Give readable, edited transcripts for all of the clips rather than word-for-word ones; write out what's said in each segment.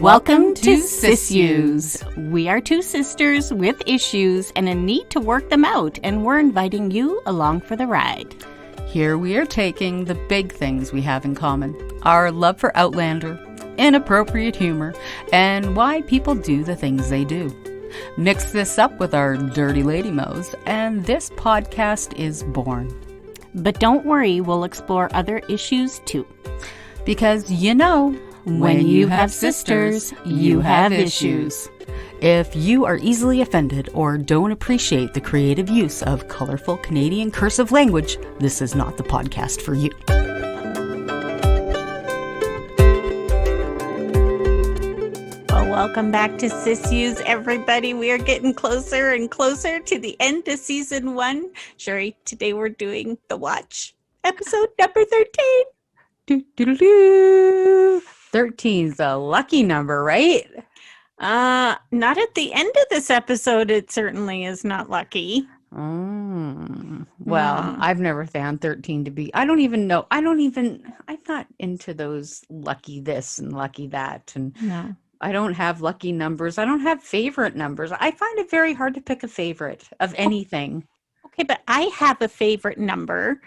Welcome to SIssues. We are two sisters with issues and a need to work them out, and we're inviting you along for the ride. Here we are taking the big things we have in common. Our love for Outlander, inappropriate humor, and why people do the things they do. Mix this up with our dirty lady mo's, and this podcast is born. But don't worry, we'll explore other issues too. Because you know, when you have sisters, you have issues. If you are easily offended or don't appreciate the creative use of colorful Canadian cursive language, this is not the podcast for you. Well, welcome back to SIssues, everybody. We are getting closer and closer to the end of season 1. Sherry, today we're doing the watch, episode number 13. 13's a lucky number, right? Not at the end of this episode. It certainly is not lucky. Well, I've never found 13 to be. I don't even know. I'm not into those lucky this and lucky that. And No. I don't have lucky numbers. I don't have favorite numbers. I find it very hard to pick a favorite of anything. Okay, but I have a favorite number.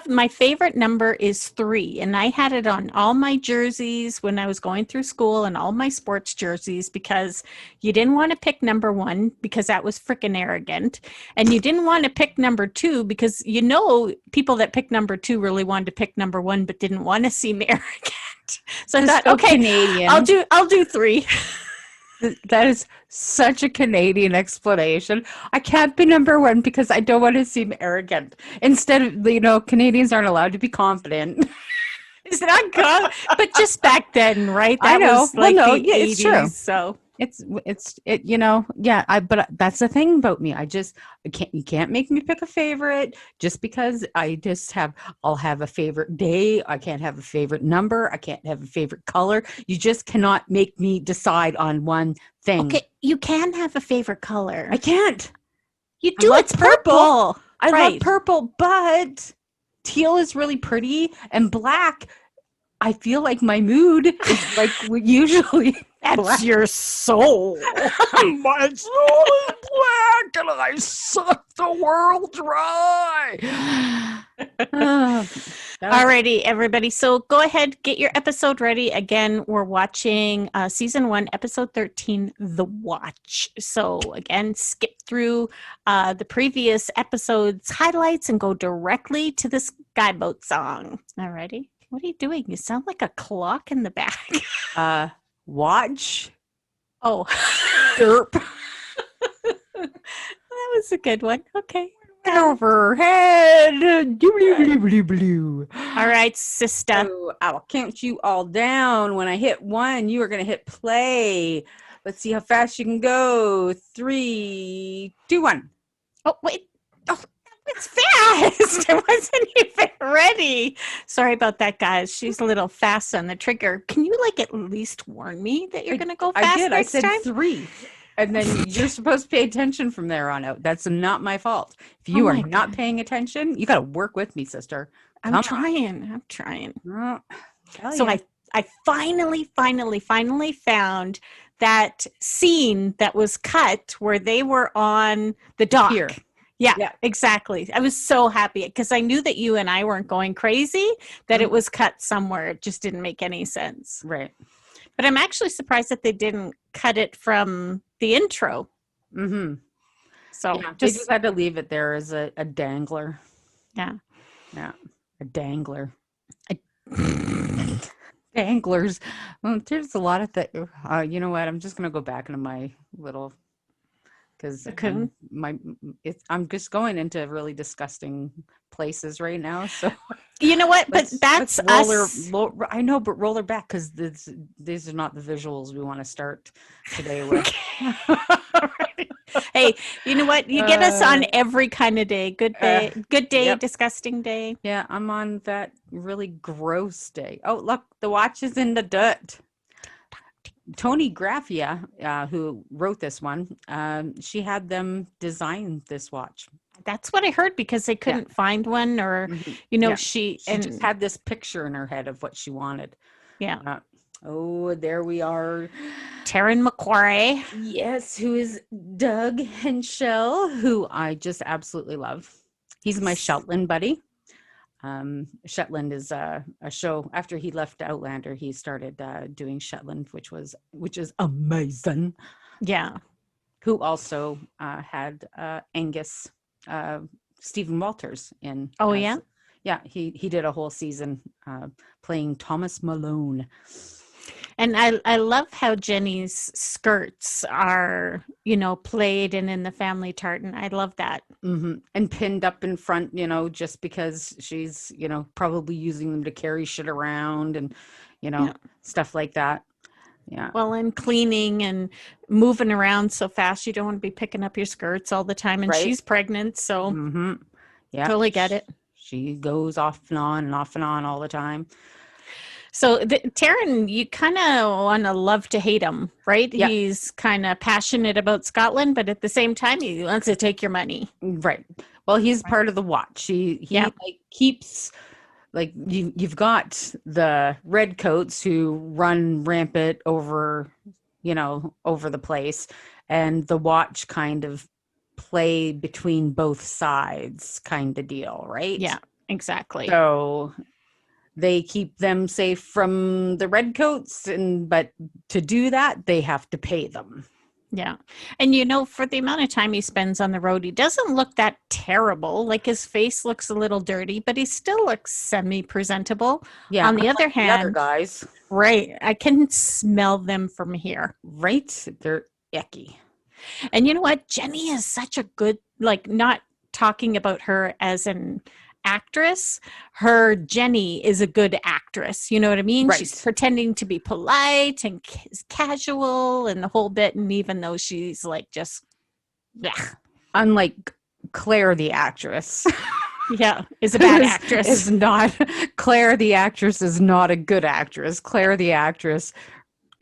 My favorite number is 3, and I had it on all my jerseys when I was going through school and all my sports jerseys, because you didn't want to pick number 1 because that was freaking arrogant. And you didn't want to pick number 2 because, people that picked number 2 really wanted to pick number 1 but didn't want to seem arrogant. So I thought, okay, Canadian. I'll do 3. That is such a Canadian explanation. I can't be number 1 because I don't want to seem arrogant. Instead of, Canadians aren't allowed to be confident. It's not good, but just back then, right? I know. Was like the 80s, it's true. So but that's the thing about me. You can't make me pick a favorite just because I'll have a favorite day. I can't have a favorite number. I can't have a favorite color. You just cannot make me decide on one thing. Okay, you can have a favorite color. I can't. You do. It's purple. I Right. love purple, but teal is really pretty, and black, I feel like my mood is like usually. That's black. your soul. My soul is black, and I suck the world dry. Alrighty, everybody. So go ahead, get your episode ready. Again, we're watching season 1, episode 13, The Watch. So again, skip through the previous episode's highlights and go directly to the Skyboat song. Alrighty. What are you doing? You sound like a clock in the back. Watch. Oh, Derp. that was a good one. Okay. Overhead. Blue. All right, sister. So I'll count you all down. When I hit 1, you are going to hit play. Let's see how fast you can go. 3, 2, 1. Oh, wait. Oh, it's fast. I wasn't even ready. Sorry about that, guys. She's a little fast on the trigger. Can you, at least warn me that you're going to go fast I did. next I said time? 3. And then you're supposed to pay attention from there on out. That's not my fault. If you are not paying attention, you got to work with me, sister. I'm trying. Oh, So I finally found that scene that was cut where they were on the dock. Here. Yeah, exactly. I was so happy because I knew that you and I weren't going crazy, that it was cut somewhere. It just didn't make any sense. Right. But I'm actually surprised that they didn't cut it from the intro. Mm-hmm. So they just had to leave it there as a dangler. Yeah. Yeah. A dangler. Danglers. Well, there's a lot of things. You know what? I'm just going to go back into my little... Because I'm just going into really disgusting places right now. So you know what? But that's us. I know, but roll her back because these are not the visuals we want to start today with. Hey, you know what? You get us on every kind of day. Good day, yep. Disgusting day. Yeah, I'm on that really gross day. Oh, look, the watch is in the dirt. Tony Graffia, who wrote this one, she had them design this watch. That's what I heard because they couldn't find one, or she just had this picture in her head of what she wanted. Yeah. Oh, there we are. Taryn McQuarrie. Yes, who is Doug Henschel, who I just absolutely love. He's my Shetland buddy. Shetland is a show. After he left Outlander, he started doing Shetland, which is amazing. Yeah. Who also had Angus Stephen Walters in. Oh, yeah? Yeah, he did a whole season playing Thomas Malone. And I love how Jenny's skirts are, played and in the family tartan. I love that. Mm-hmm. And pinned up in front, just because she's, probably using them to carry shit around and, stuff like that. Yeah. Well, and cleaning and moving around so fast, you don't want to be picking up your skirts all the time. And right. She's pregnant, so mm-hmm. Yeah, totally get it. She goes off and on all the time. So Taryn, you kind of want to love to hate him, right? Yeah. He's kind of passionate about Scotland, but at the same time, he wants to take your money. Right. Well, he's part of the watch. He keeps, you've got the redcoats who run rampant over the place, and the watch kind of play between both sides kind of deal, right? Yeah, exactly. So they keep them safe from the redcoats, but to do that, they have to pay them. Yeah. And for the amount of time he spends on the road, he doesn't look that terrible. Like his face looks a little dirty, but he still looks semi-presentable. Yeah. On the other hand, the other guys. Right. I can smell them from here. Right. They're icky. And you know what? Jenny is such a good, not talking about her as an actress, her Jenny is a good actress. You know what I mean? Right. She's pretending to be polite and casual and the whole bit. And even though she's just, unlike Claire, the actress. Yeah, is a bad actress. Is not. Claire, the actress, is not a good actress. Claire, the actress,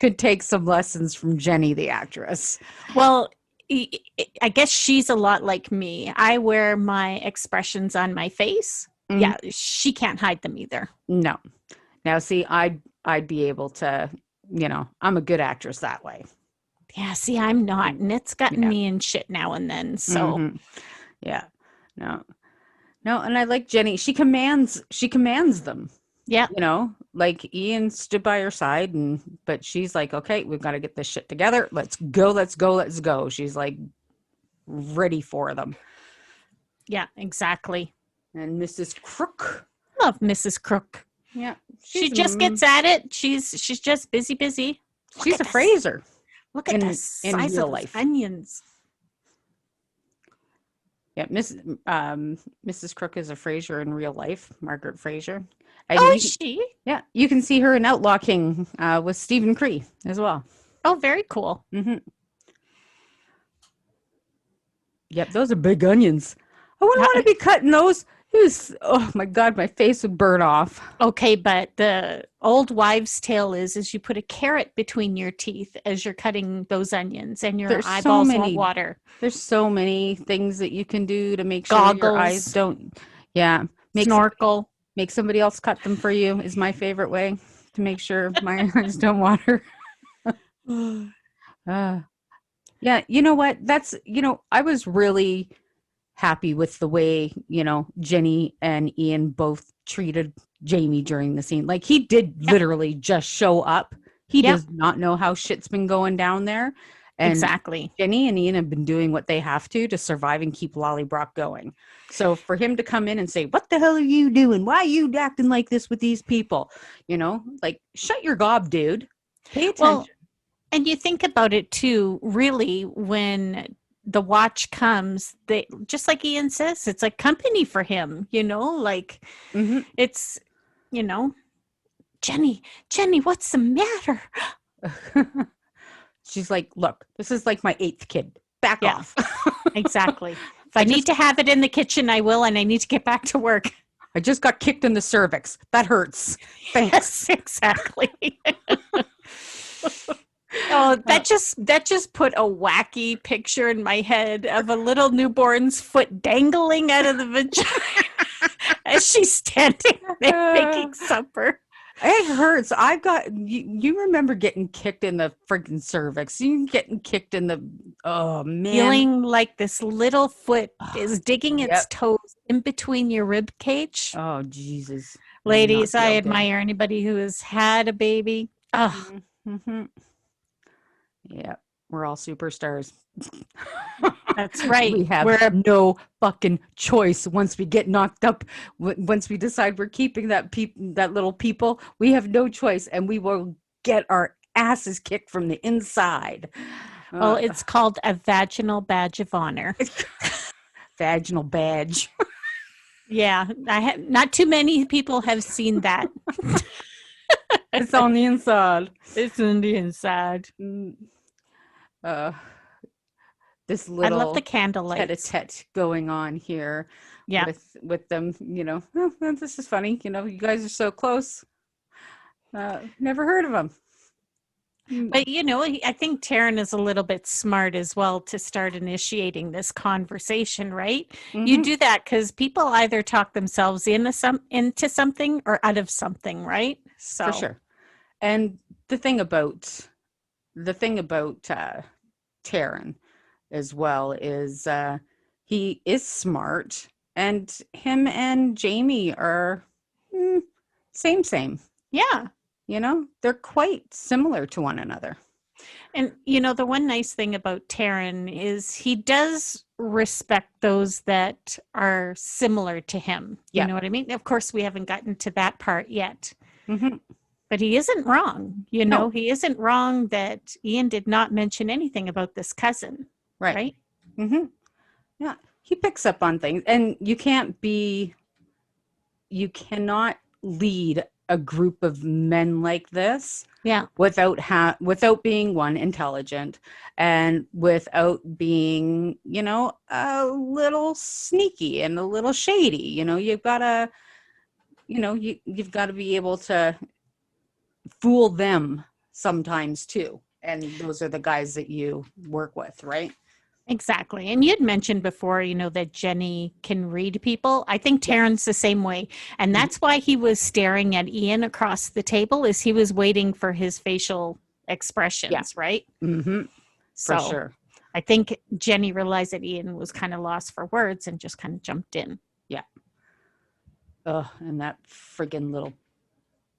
could take some lessons from Jenny, the actress. Well, I guess she's a lot like me. I wear my expressions on my face. Mm-hmm. Yeah, she can't hide them either. No. Now, see, I'd be able to, I'm a good actress that way. Yeah, see, I'm not. And it's gotten me in shit now and then. So, mm-hmm. Yeah. No, and I like Jenny. She commands them. Yeah. Ian stood by her side, but she's like, okay, we've got to get this shit together. Let's go. She's ready for them. Yeah, exactly. And Mrs. Crook. Love Mrs. Crook. Yeah. She just gets at it. She's just busy. She's a Fraser. Look at the size of those onions. Yeah, Mrs. Crook is a Fraser in real life, Margaret Fraser. Is she? Yeah, you can see her in Outlaw King with Stephen Cree as well. Oh, very cool. Mm-hmm. Yep, those are big onions. I wouldn't want to be cutting those. Oh my God, my face would burn off. Okay, but the old wives' tale is you put a carrot between your teeth as you're cutting those onions, and your eyeballs won't water. There's so many things that you can do to make sure your eyes don't. Yeah, snorkel. Make somebody else cut them for you is my favorite way to make sure my eyes don't water. Yeah, you know what? That's, I was really happy with the way, Jenny and Ian both treated Jamie during the scene. He did literally just show up. He does not know how shit's been going down there. And exactly. Jenny and Ian have been doing what they have to survive and keep Lollybrock going. So for him to come in and say, what the hell are you doing? Why are you acting like this with these people? Shut your gob, dude. Pay attention. Well, and you think about it too, really, when the watch comes, they, just like Ian says, it's like company for him, mm-hmm. It's, Jenny, what's the matter? She's like, look, this is like my 8th kid. Back off. Exactly. If I need to have it in the kitchen, I will, and I need to get back to work. I just got kicked in the cervix. That hurts. Thanks. Yes, exactly. Oh, that just put a wacky picture in my head of a little newborn's foot dangling out of the vagina as she's standing there making supper. It hurts. You remember getting kicked in the freaking cervix. You getting kicked in the, oh man. Feeling like this little foot is digging its Yep. toes in between your rib cage. Oh, Jesus. That would not Ladies, I feel good. admire anybody who has had a baby. Oh, Mm-hmm. Yeah, we're all superstars. that's right. We have no fucking choice once we get knocked up. Once we decide we're keeping that little people, we have no choice, and we will get our asses kicked from the inside. Well, it's called a vaginal badge of honor. Vaginal badge. Yeah, not too many people have seen that. It's on the inside. It's on the inside. This little, I love the candlelight tete-a-tete going on here. Yeah, with them, oh, this is funny. You guys are so close. Never heard of them. but I think Taryn is a little bit smart as well to start initiating this conversation, right? Mm-hmm. You do that because people either talk themselves into something or out of something, right? So for sure. And the thing about Taryn as well is he is smart, and him and Jamie are same. Yeah. They're quite similar to one another. And, the one nice thing about Taryn is he does respect those that are similar to him. You know what I mean? Of course, we haven't gotten to that part yet. Mm-hmm. But he isn't wrong. No. He isn't wrong that Ian did not mention anything about this cousin. Right? Mm-hmm. Yeah. He picks up on things. And you cannot lead a group of men like this without being one, intelligent, and without being a little sneaky and a little shady. You've got to you've got to be able to fool them sometimes too, and those are the guys that you work with, right? Exactly. And you'd mentioned before, that Jenny can read people. I think Taryn's the same way. And that's why he was staring at Ian across the table, is he was waiting for his facial expressions, right? Mm-hmm. So for sure. I think Jenny realized that Ian was kind of lost for words and just kind of jumped in. Yeah. And that friggin' little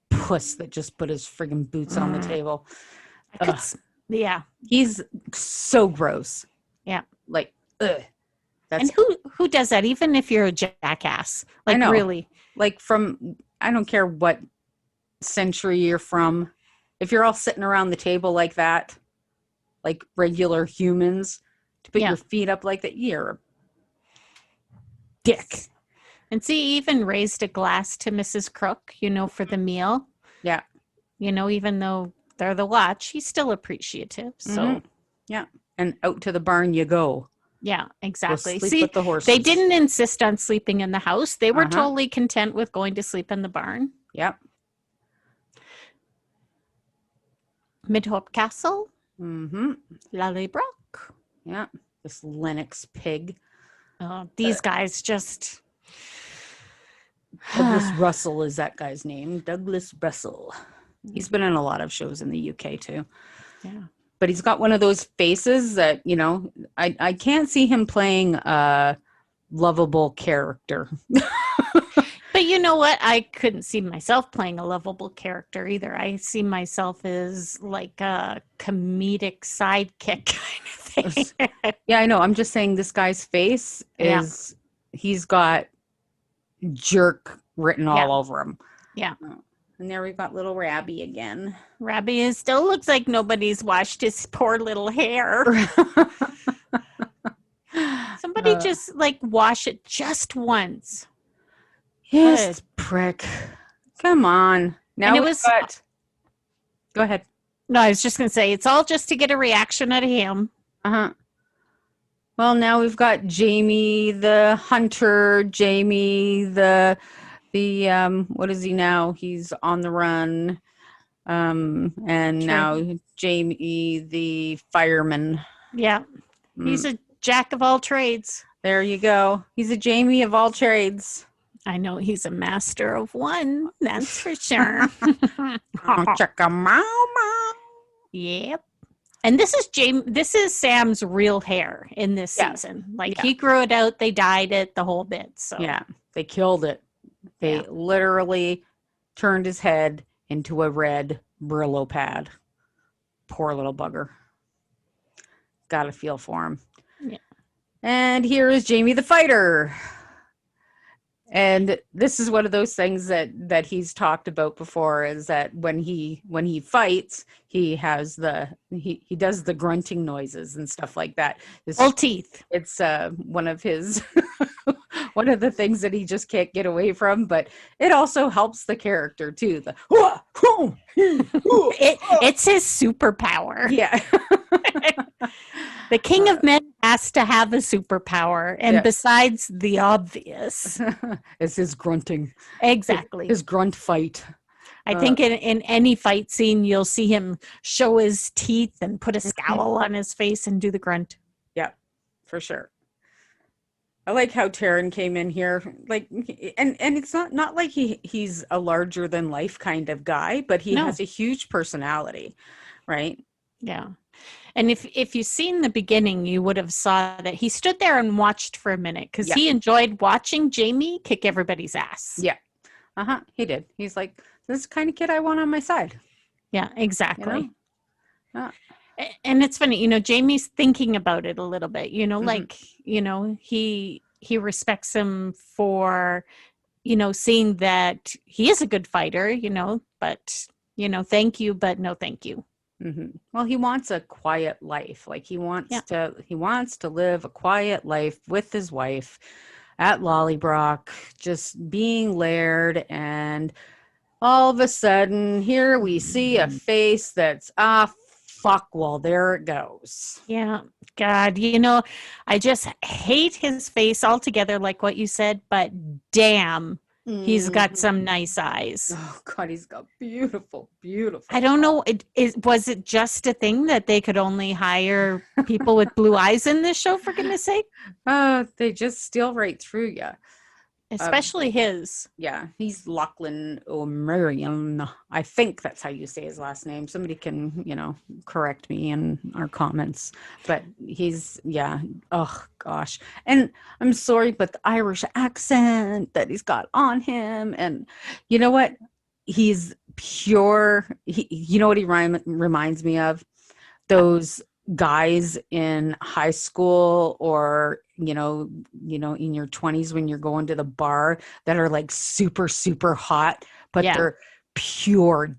puss that just put his friggin' boots on the table. Yeah. He's so gross. Yeah. Like, ugh. And who does that, even if you're a jackass? Like, really? Like, I don't care what century you're from. If you're all sitting around the table like that, like regular humans, to put your feet up like that, you're a dick. And see, he even raised a glass to Mrs. Crook, for the meal. Yeah. Even though they're the watch, he's still appreciative. So, mm-hmm. Yeah. And out to the barn you go. Yeah, exactly. Go sleep with the horses. They didn't insist on sleeping in the house. They were totally content with going to sleep in the barn. Yep. Midhope Castle. Mm-hmm. Lallybrook. Yeah. This Lennox pig. Oh, these guys just... Douglas Russell is that guy's name. Douglas Russell. He's been in a lot of shows in the UK too. Yeah. But he's got one of those faces that, I can't see him playing a lovable character. But you know what? I couldn't see myself playing a lovable character either. I see myself as like a comedic sidekick kind of thing. Yeah, I know. I'm just saying this guy's face is, he's got jerk written all over him. Yeah. And there we've got little Rabby again. Rabby still looks like nobody's washed his poor little hair. Somebody just wash it just once. Yes, prick. Come on. Now Go ahead. No, I was just going to say, it's all just to get a reaction out of him. Uh-huh. Well, now we've got Jamie the hunter, Jamie the what is he now? He's on the run. And now Jamie the fireman. Yeah. He's a jack of all trades. There you go. He's a Jamie of all trades. I know he's a master of one, that's for sure. Oh, chicka meow meow. Yep. And this is Sam's real hair in this Yeah. season. Like Yeah. he grew it out, they dyed it, the whole bit. So Yeah. They killed it. They yeah. literally turned his head into a red Brillo pad. Poor little bugger. Got to feel for him. Yeah. And here is Jamie the fighter. And this is one of those things that he's talked about before, is that when he fights, he does the grunting noises and stuff like that. Full teeth. It's one of his one of the things that he just can't get away from, but it also helps the character too. It's his superpower. Yeah. The King of Men has to have a superpower, and besides the obvious, it's his grunting. Exactly. His grunt fight. I think in any fight scene, you'll see him show his teeth and put a scowl on his face and do the grunt. Yeah, for sure. I like how Taryn came in here, like, and it's not like he's a larger than life kind of guy, but he has a huge personality, right? Yeah. And if you've seen the beginning, you would have saw that he stood there and watched for a minute because he enjoyed watching Jamie kick everybody's ass. Yeah. He did. He's like, this is the kind of kid I want on my side. Yeah, exactly. You know? And it's funny, Jamie's thinking about it a little bit, like, he respects him for, seeing that he is a good fighter, but, thank you, but no thank you. Mm-hmm. Well, he wants a quiet life. Like he wants to live a quiet life with his wife at Lollybrock, just being Laird. And all of a sudden, here we see a face that's fuck. Well, there it goes. Yeah, God, I just hate his face altogether, like what you said. But damn. He's got some nice eyes. Oh God, he's got beautiful. I don't know. Was it just a thing that they could only hire people with blue eyes in this show? For goodness sake! They just steal right through you. Especially his. Yeah, he's Lachlan O'Marion. I think that's how you say his last name. Somebody can, correct me in our comments. But he's, oh gosh. And I'm sorry, but the Irish accent that he's got on him. And you know what? He's pure. You know what he reminds me of? Those guys in high school or in your 20s when you're going to the bar that are like super super hot, but they're pure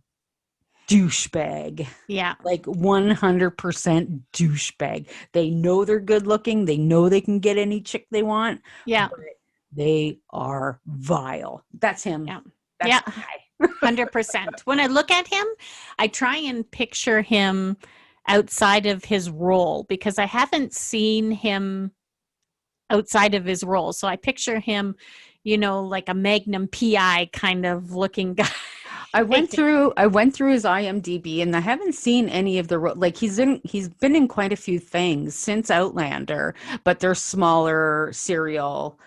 douchebag. Yeah, like 100% douchebag. They know they're good looking, they know they can get any chick they want, but they are vile. That's him. That's the guy. 100%. When I look at him, I try and picture him outside of his role because I haven't seen him outside of his role. So I picture him, like a Magnum PI kind of looking guy. I went through his IMDb and I haven't seen any of the he's been in quite a few things since Outlander, but they're smaller serial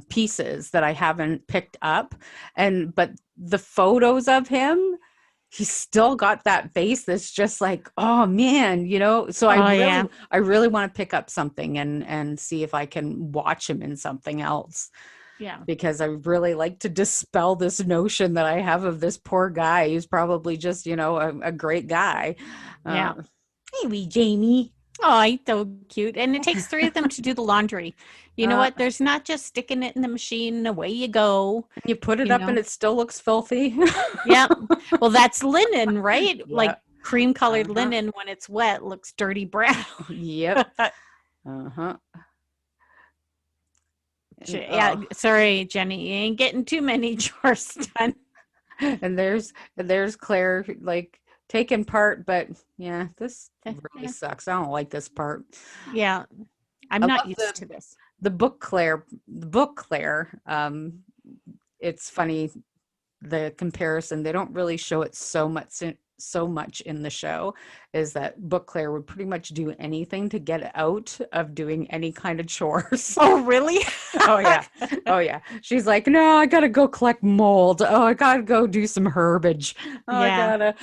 pieces that I haven't picked up. But the photos of him, he's still got that face that's just like, oh man, so I really want to pick up something and see if I can watch him in something else. Yeah. Because I really like to dispel this notion that I have of this poor guy who's probably just, a great guy. Yeah. Hey, wee Jamie. Oh, he's so cute. And it takes 3 of them to do the laundry. You know what? There's not just sticking it in the machine and away you go. You put it up and it still looks filthy. Yeah. Well, that's linen, right? Yeah. Like cream colored linen when it's wet looks dirty brown. Yep. Yeah. Sorry, Jenny. You ain't getting too many chores done. And there's Claire like taking part, but this really sucks. I don't like this part. Yeah. I'm not used to this. The book Claire, it's funny, the comparison. They don't really show it so so much in the show is that Book Claire would pretty much do anything to get out of doing any kind of chores. Oh, really? Oh yeah. Oh yeah. She's like, no, I gotta go collect mold. Oh, I gotta go do some herbage. Oh, Yeah.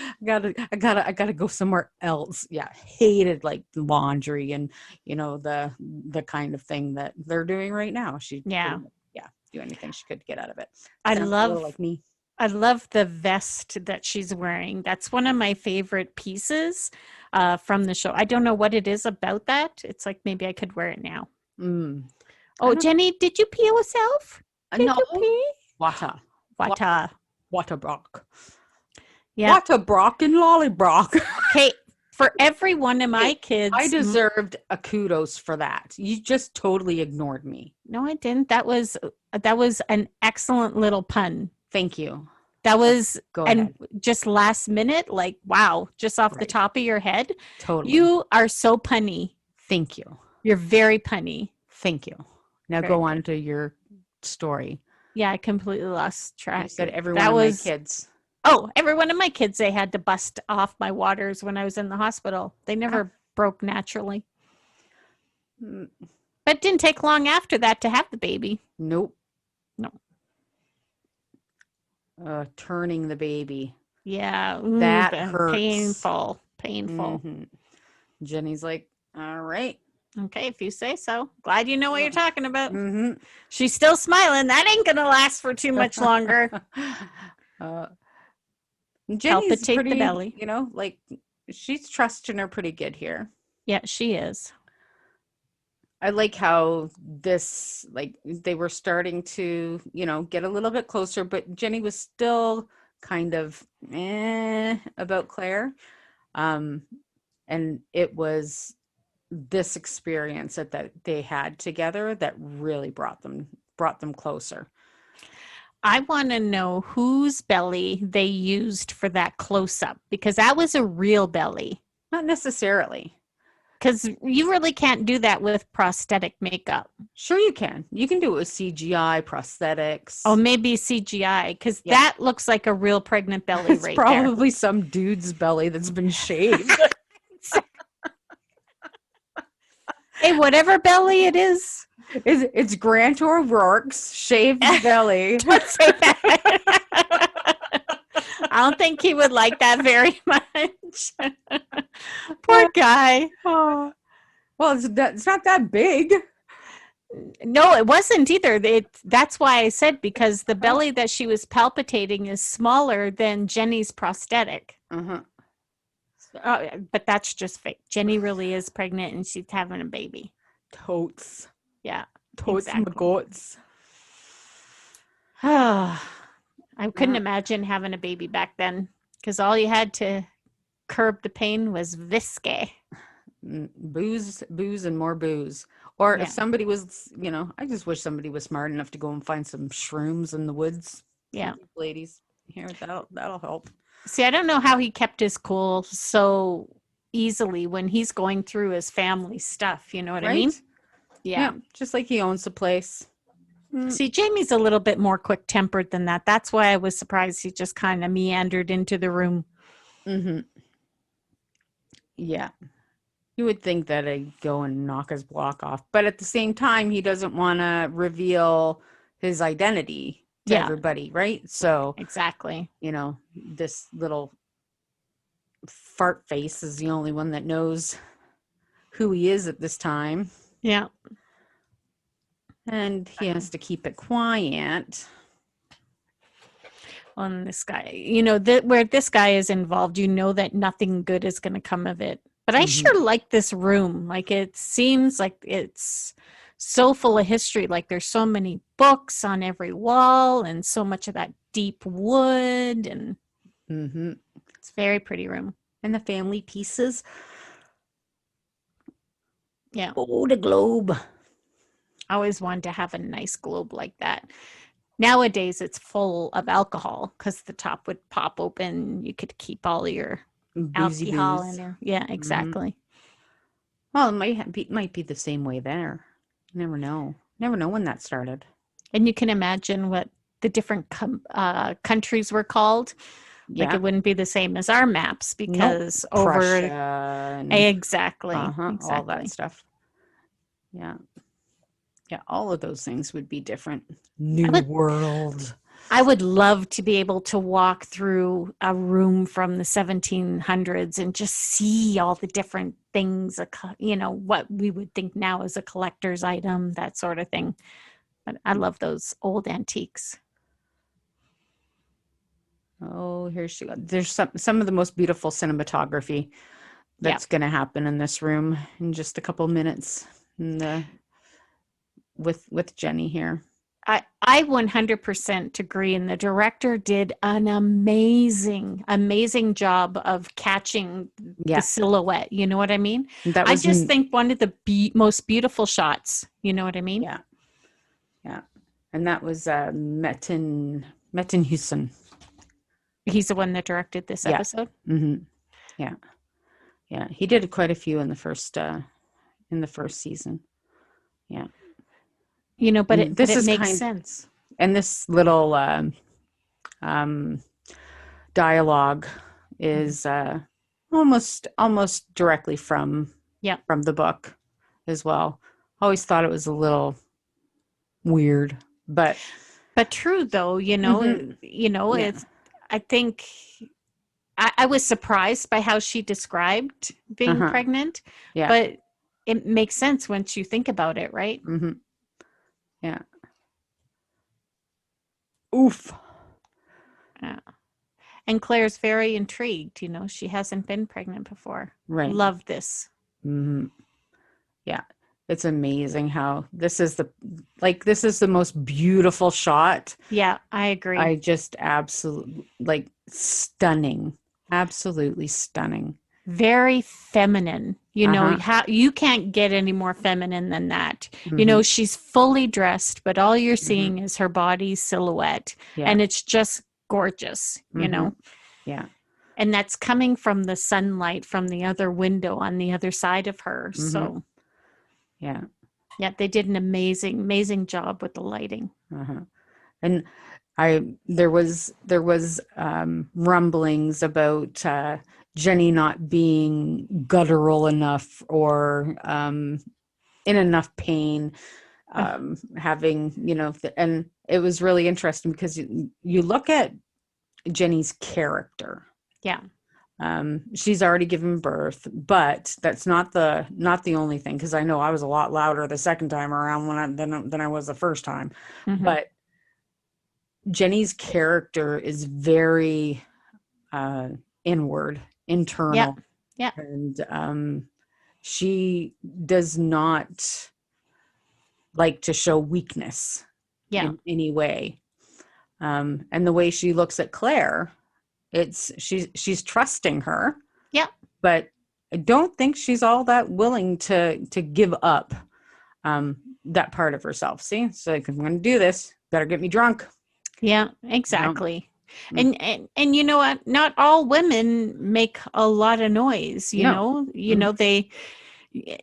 I gotta go somewhere else. Yeah. Hated like laundry and the kind of thing that they're doing right now. She Yeah. yeah, do anything she could get out of it. I Sounds a little love like me. I love the vest that she's wearing. That's one of my favorite pieces from the show. I don't know what it is about that. It's like maybe I could wear it now. Mm. Oh, Jenny, did you pee yourself? Did No. you pee? Water. Wata. Water brock. Yeah. Water brock and lollybrock. Okay. For every one of my kids. I deserved a kudos for that. You just totally ignored me. No, I didn't. That was an excellent little pun. Thank you. That was, Go and ahead. just last minute, like, wow, just off the top of your head. Totally. You are so punny. Thank you. You're very punny. Thank you. Now Very go on to your story. Yeah, I completely lost track. You said every one of my kids. Oh, every one of my kids, they had to bust off my waters when I was in the hospital. They never broke naturally. But it didn't take long after that to have the baby. Nope. No. Turning the baby. Yeah. That hurts. Painful. Painful. Mm-hmm. Jenny's like, all right. Okay, if you say so. Glad you know what you're talking about. Mm-hmm. She's still smiling. That ain't going to last for too much longer. Jenny's Palpitate pretty, the belly. like she's trusting her pretty good here. Yeah, she is. I like how this, like, they were starting to, get a little bit closer, but Jenny was still kind of about Claire. And it was this experience that they had together that really brought them closer. I want to know whose belly they used for that close-up, because that was a real belly. Not necessarily. Because you really can't do that with prosthetic makeup. Sure you can. You can do it with CGI, prosthetics. Oh, maybe CGI, because that looks like a real pregnant belly it's right probably some dude's belly that's been shaved. Hey, whatever belly it is. It's Grant O'Rourke's shaved belly. Don't say that. I don't think he would like that very much. Poor guy. Oh. Well, it's not that big. No, it wasn't either. That's why I said, because the belly that she was palpitating is smaller than Jenny's prosthetic. Uh-huh. But that's just fake. Jenny really is pregnant and she's having a baby. Totes. Yeah. Totes exactly. my goats. I couldn't imagine having a baby back then, because all you had to curb the pain was whiskey. Booze and more booze. Or if somebody was, I just wish somebody was smart enough to go and find some shrooms in the woods. Yeah. Ladies, here, that'll help. See, I don't know how he kept his cool so easily when he's going through his family stuff. You know what I mean? Yeah. Just like he owns the place. See, Jamie's a little bit more quick-tempered than that. That's why I was surprised he just kind of meandered into the room. Mm-hmm. Yeah. You would think that I'd go and knock his block off. But at the same time, he doesn't want to reveal his identity to everybody, right? So exactly. This little fart face is the only one that knows who he is at this time. Yeah. And he has to keep it quiet. On this guy, where this guy is involved, that nothing good is going to come of it. But I sure like this room. Like, it seems like it's so full of history. Like, there's so many books on every wall and so much of that deep wood. And it's a very pretty room. And the family pieces. Yeah. Oh, the globe. I always wanted to have a nice globe like that. Nowadays, it's full of alcohol because the top would pop open. You could keep all your alcohol in there. Yeah, exactly. Well, it might be the same way there. You never know. Never know when that started. And you can imagine what the different countries were called Like Yeah. it wouldn't be the same as our maps Nope. because over Prussia and exactly, all that exactly. stuff. Yeah. Yeah, all of those things would be different. I New would World. I would love to be able to walk through a room from the 1700s and just see all the different things, what we would think now is a collector's item, that sort of thing. But I love those old antiques. Oh, here she goes. There's some of the most beautiful cinematography Yeah. that's going to happen in this room in just a couple minutes with Jenny here. I 100% agree. And the director did an amazing, amazing job of catching the Yeah, silhouette. You know what I mean? that I was just think one of the most beautiful shots. You know what I mean? yeah, yeah, and that was Metin Hussein. He's the one that directed this Yeah, episode. mm-hmm. Yeah, yeah. He did quite a few in the first season. Yeah, But and it makes sense. and this little dialogue is almost directly Yeah. from the book as well. Always thought it was a little weird, but True though, mhm, yeah, it's I think I was surprised by how she described being uh-huh, pregnant, yeah, but it makes sense once you think about it, right? mm-hmm, yeah. Oof. Yeah. And Claire's very intrigued, she hasn't been pregnant before. Right. Love this. Mm-hmm. Yeah. It's amazing how this is the most beautiful shot. Yeah, I agree. I just absolutely like stunning. Absolutely stunning. Very feminine. Uh-huh. How you can't get any more feminine than that. Mm-hmm. She's fully dressed, but all you're Mm-hmm. seeing is her body silhouette, Yeah. and it's just gorgeous. Mm-hmm. Yeah. And that's coming from the sunlight from the other window on the other side of her. Mm-hmm. So, Yeah. yeah, they did an amazing, amazing job with the lighting. Uh-huh. And there was rumblings about Jenny not being guttural enough or in enough pain, having, and it was really interesting because you look at Jenny's character. Yeah. She's already given birth, but that's not the only thing, because I know I was a lot louder the second time around than I was the first time. Mm-hmm. But Jenny's character is very inward, internal. Yeah. And she does not like to show weakness Yeah. in any way. And the way she looks at Claire, she's trusting her. Yeah. But I don't think she's all that willing to give up that part of herself. See, so like, I'm going to do this. Better get me drunk. Yeah, exactly. No. And you know what? Not all women make a lot of noise, No. they,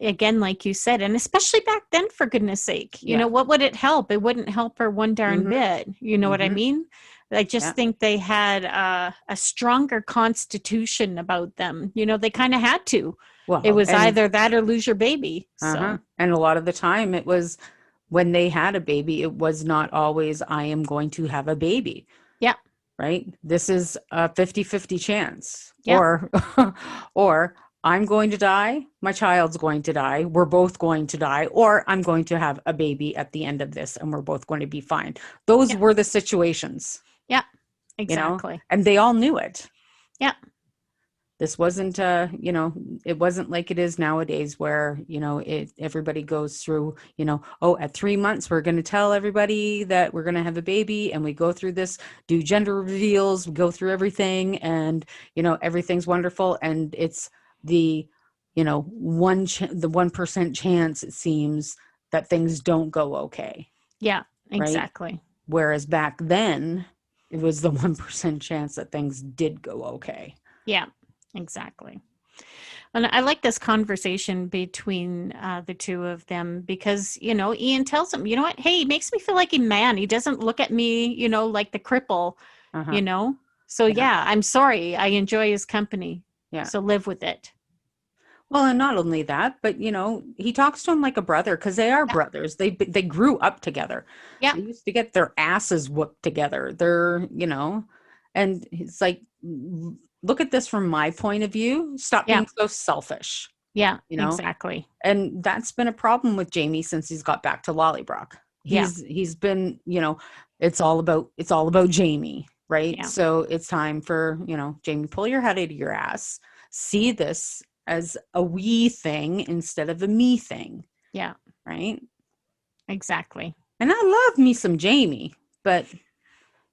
again, like you said, and especially back then, for goodness sake, Yeah. what would it help? It wouldn't help her one darn Mhm. bit. You know what I Mhm. mean? I just Yeah. think they had a stronger constitution about them. They kind of had to. Well, It was and either that or lose your baby. uh-huh. So, And a lot of the time it was when they had a baby, it was not always, I am going to have a baby. yeah, Right? This is a 50-50 chance. Yeah. Or I'm going to die, my child's going to die, we're both going to die, or I'm going to have a baby at the end of this and we're both going to be fine. Those Yeah. were the situations. yeah, exactly. And they all knew it. Yeah. This wasn't it wasn't like it is nowadays where, everybody goes through, at 3 months, we're going to tell everybody that we're going to have a baby, and we go through this, do gender reveals, we go through everything, and, everything's wonderful. And it's the, the 1% chance, it seems, that things don't go okay. Yeah, Right? exactly. Whereas back then it was the 1% chance that things did go okay. Yeah, exactly. And I like this conversation between the two of them because, Ian tells him, you know what? Hey, he makes me feel like a man. He doesn't look at me, like the cripple, Uh-huh. So Yeah. yeah, I'm sorry. I enjoy his company. Yeah. So live with it. Well, and not only that, but he talks to him like a brother because they are Yeah. brothers. They grew up together. Yeah. They used to get their asses whooped together. And it's like, look at this from my point of view. Stop Yeah. being so selfish, Yeah. you know? Exactly. And that's been a problem with Jamie since he's got back to Lollybrook. Yeah. He's been, it's all about Jamie, right? Yeah. So it's time for, Jamie, pull your head out of your ass. See this as a we thing instead of a me thing, Yeah. right? Exactly. And I love me some Jamie, but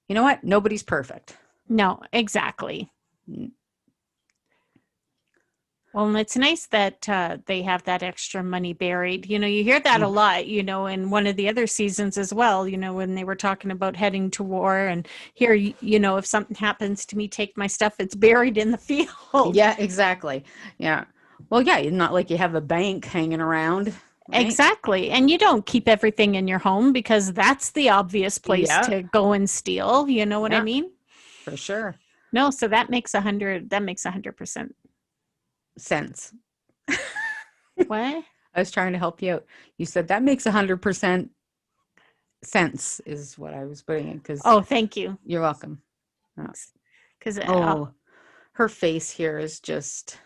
you know what? Nobody's perfect. No, exactly. Mm. Well, and it's nice that they have that extra money buried. You hear that a lot, in one of the other seasons as well, when they were talking about heading to war and here, if something happens to me, take my stuff, it's buried in the field. Yeah, exactly. Yeah. Well, yeah, not like you have a bank hanging around, right? Exactly. And you don't keep everything in your home because that's the obvious place Yeah. to go and steal. You know what I Yeah, mean? for sure. No, so that makes 100%. Sense. What? I was trying to help you out. You said that makes 100% sense is what I was putting in because Oh, thank you. you're welcome. Because Oh, her face here is just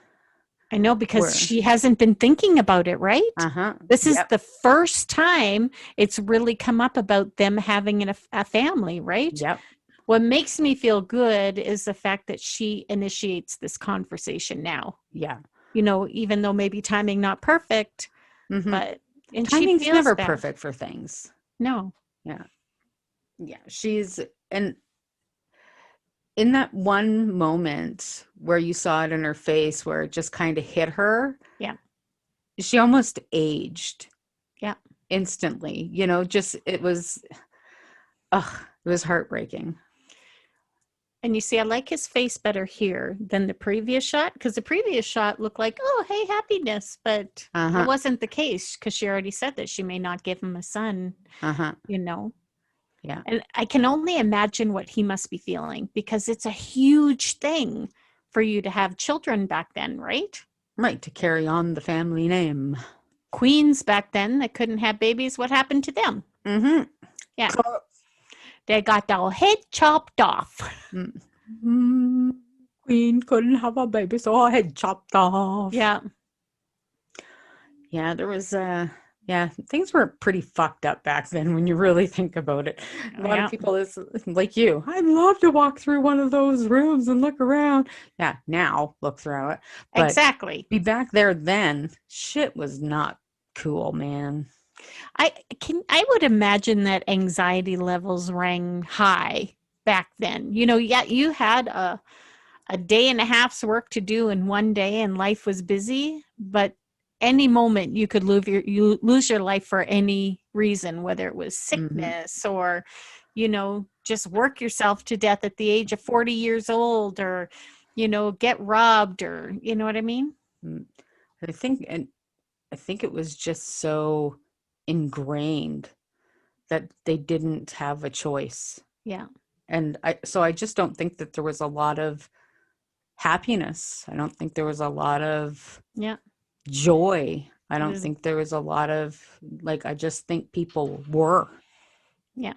I know because where. she hasn't been thinking about it, right? Uh-huh. This is Yep. the first time it's really come up about them having a family, right? Yep. What makes me feel good is the fact that she initiates this conversation now. Yeah. Even though maybe timing not perfect, Mm-hmm. but and Timing's she feels never bad. perfect for things. No. Yeah. Yeah. And in that one moment where you saw it in her face where it just kind of hit her, Yeah. she almost aged. Yeah. Instantly. It was heartbreaking. And you see, I like his face better here than the previous shot because the previous shot looked like, oh, hey, happiness. But that wasn't the case because she already said that she may not give him a son, Yeah. And I can only imagine what he must be feeling because it's a huge thing for you to have children back then, right? Right. To carry on the family name. Queens back then that couldn't have babies, what happened to them? Mm-hmm. Yeah. They got their head chopped off. Mm-hmm. Queen couldn't have a baby, so her head chopped off. Yeah. Yeah, there was things were pretty fucked up back then when you really think about it. A lot of people is like you. I'd love to walk through one of those rooms and look around. Yeah, now look through it. But exactly. Be back there then. Shit was not cool, man. I would imagine that anxiety levels rang high back then. You had a day and a half's work to do in one day and life was busy, but any moment you could lose your life for any reason, whether it was sickness or, just work yourself to death at the age of 40 years old or, get robbed or, you know what I mean? I think it was just so ingrained that they didn't have a choice. Yeah. And I just don't think that there was a lot of happiness. I don't think there was a lot of joy. I don't think there was a lot of I just think people were. Yeah.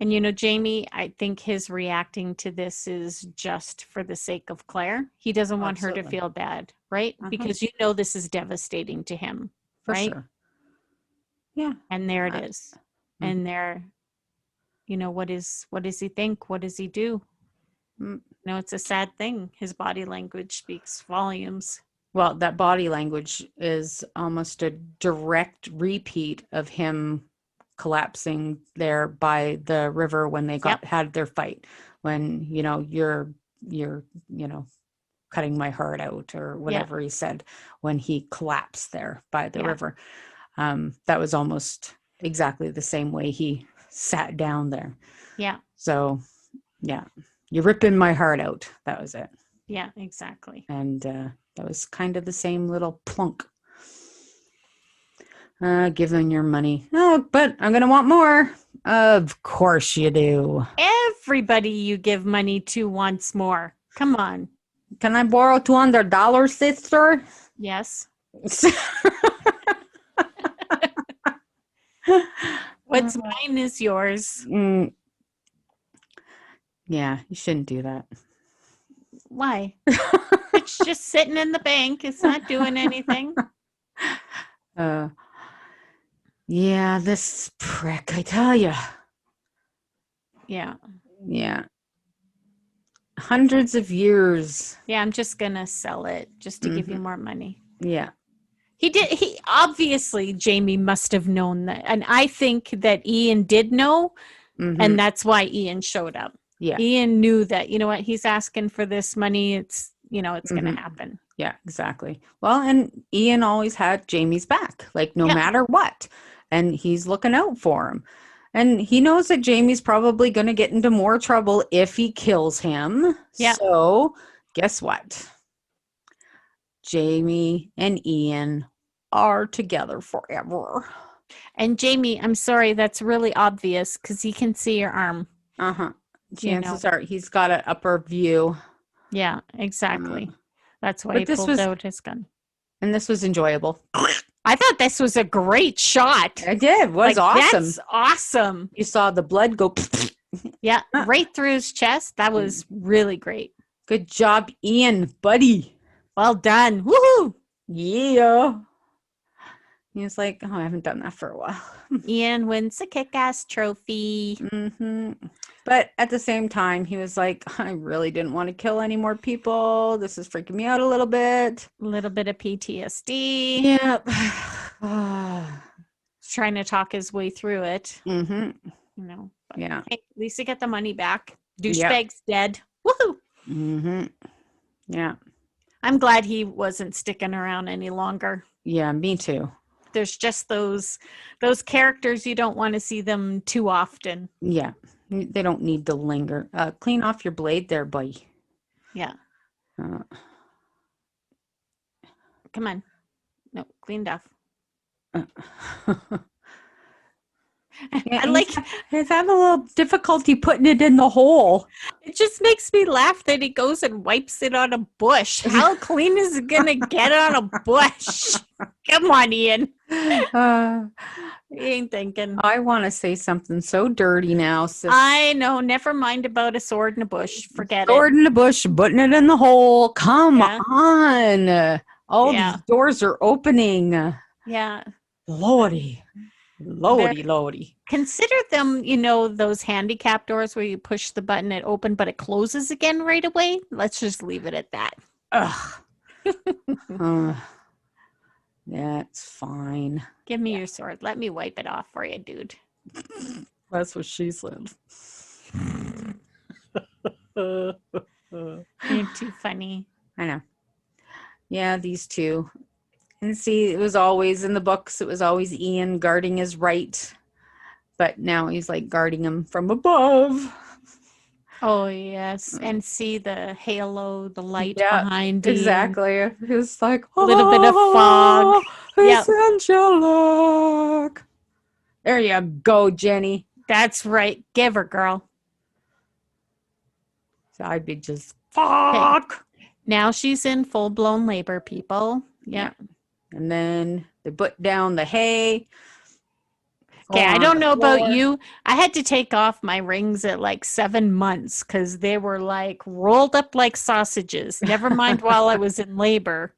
And Jamie, I think his reacting to this is just for the sake of Claire. He doesn't want her to feel bad, right? Because this is devastating to him, for right? Sure. Yeah. And there it is. And there, what does he think? What does he do? It's a sad thing. His body language speaks volumes. Well, that body language is almost a direct repeat of him collapsing there by the river when they had their fight. When you're cutting my heart out or whatever he said when he collapsed there by the river. That was almost exactly the same way he sat down there. Yeah. So, yeah, you're ripping my heart out. That was it. Yeah, exactly. And that was kind of the same little plunk. Give them your money. Oh, but I'm going to want more. Of course you do. everybody you give money to wants more. Come on. Can I borrow $200, sister? Yes. What's mine is yours. Yeah, you shouldn't do that. Why? It's just sitting in the bank. It's not doing anything. Yeah, this prick, I tell you. Yeah. Yeah. Hundreds of years. Yeah, I'm just going to sell it just to give you more money. Yeah. He obviously, Jamie must have known that. And I think that Ian did know. And that's why Ian showed up. Yeah. Ian knew that, you know what, he's asking for this money. It's, you know, it's going to happen. Yeah, exactly. Well, and Ian always had Jamie's back, like no matter what. And he's looking out for him. And he knows that Jamie's probably going to get into more trouble if he kills him. Yeah. So guess what? Jamie and Ian are together forever. And Jamie, I'm sorry, that's really obvious because he can see your arm. Chances are he's got an upper view. Yeah, exactly. That's why he pulled out his gun. And this was enjoyable. I thought this was a great shot. I did. It was awesome. That's awesome. You saw the blood go. Yeah, right through his chest. That was really great. Good job, Ian, buddy. Well done. Woohoo! Yeah. He was like, oh, I haven't done that for a while. Ian wins a kick-ass trophy. But at the same time, he was like, I really didn't want to kill any more people. This is freaking me out a little bit. A little bit of PTSD. Yep. He's trying to talk his way through it. You know. But, hey, at least he get the money back. Douchebag's dead. Woohoo! Yeah. I'm glad he wasn't sticking around any longer. Yeah, me too. There's just those characters you don't want to see them too often. Yeah. They don't need to linger. Clean off your blade there, buddy. Yeah. Come on. No, cleaned off. I like he's having a little difficulty putting it in the hole. It just makes me laugh that he goes and wipes it on a bush. How clean is it gonna get on a bush? Come on, Ian. He ain't thinking. I want to say something so dirty now. Sis. I know. Never mind about a sword in a bush. Forget it. Sword in a bush, putting it in the hole. Come on. All these doors are opening. Yeah. Lordy. Consider them, you know, those handicap doors where you push the button, it opens, but it closes again right away. Let's just leave it at that. That's fine. Give me your sword. Let me wipe it off for you, dude. That's what she said. You're too funny. I know. Yeah, these two. And see, it was always in the books, it was always Ian guarding his right. But now he's like guarding him from above. Oh, yes. And see the halo, the light behind him. Exactly. It's like a little bit of fog. It's angelic. There you go, Jenny. That's right. Give her, girl. So I'd be just fuck. Now she's in full-blown labor, people. Yeah. And then they put down the hay. Okay, I don't know about you. I had to take off my rings at like 7 months because they were like rolled up like sausages. Never mind while I was in labor.